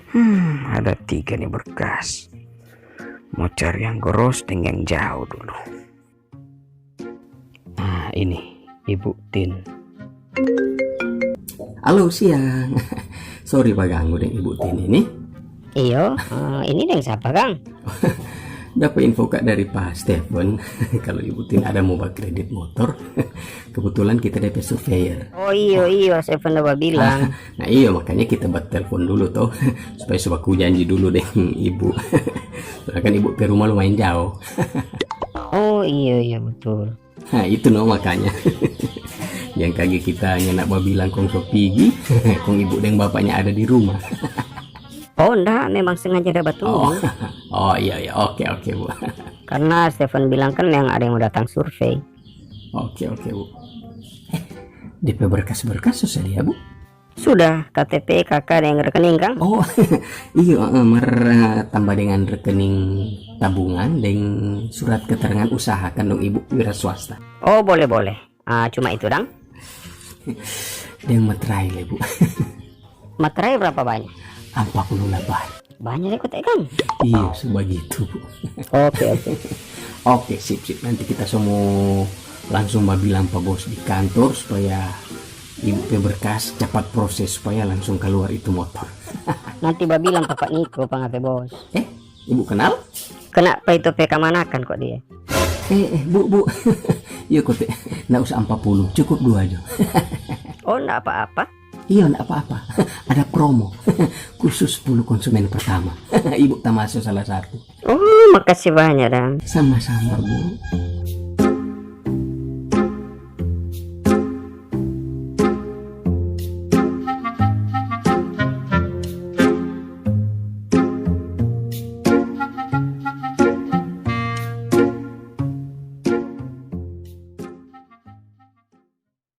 Ada 3 nih berkas. Mau cari yang ghosting yang jauh dulu. Nah, ini Ibu Tin. Halo, siang. Sorry Pak ganggu deh Ibu Tin ini. Iyo, ini yang siapa Kang? Dapat info Kak dari Pak Stephen kalau Ibu Tin ada mobil kredit motor. Kebetulan kita DP surveyor. Oh iyo, saya pernah bilang. Nah iya, makanya kita buat telepon dulu toh supaya aku janji dulu deh Ibu. Soalnya kan Ibu ke rumah lumayan jauh. Oh iya betul. Nah itu no makanya. Yang kaget kita hanya nak bilang kong sok pigi, kong Ibu dan bapaknya ada di rumah. Oh enggak, memang sengaja dapat tunggu. Oh iya oke Bu. Karena Stephen bilang kan yang ada yang mau datang survei. Oke Bu. DP berkas-berkas susah dia Bu. Sudah, KTP kakak yang rekening Kang. Oh iya, tambah dengan rekening tabungan dan surat keterangan usaha kan dong Ibu wira swasta. Oh boleh. Cuma itu dong. Dan materai lah Bu. Materai berapa banyak? 48. Banyak ikut Kang. Iya sebegitu Bu. Oke sip. Nanti kita semua langsung bilang Pak Bos di kantor supaya Ibu berkas cepat proses supaya langsung keluar itu motor. Nanti bilang Bapak Niko Pak Bos. Ibu kenal? Kenapa itu PK manakan kok dia? Bu. Iya kok nggak usah 40, cukup 2 aja. Oh enggak apa-apa. Iya enggak apa-apa. Ada promo khusus 10 konsumen pertama. Ibu termasuk salah satu. Oh makasih banyak dong. Sama-sama Bu.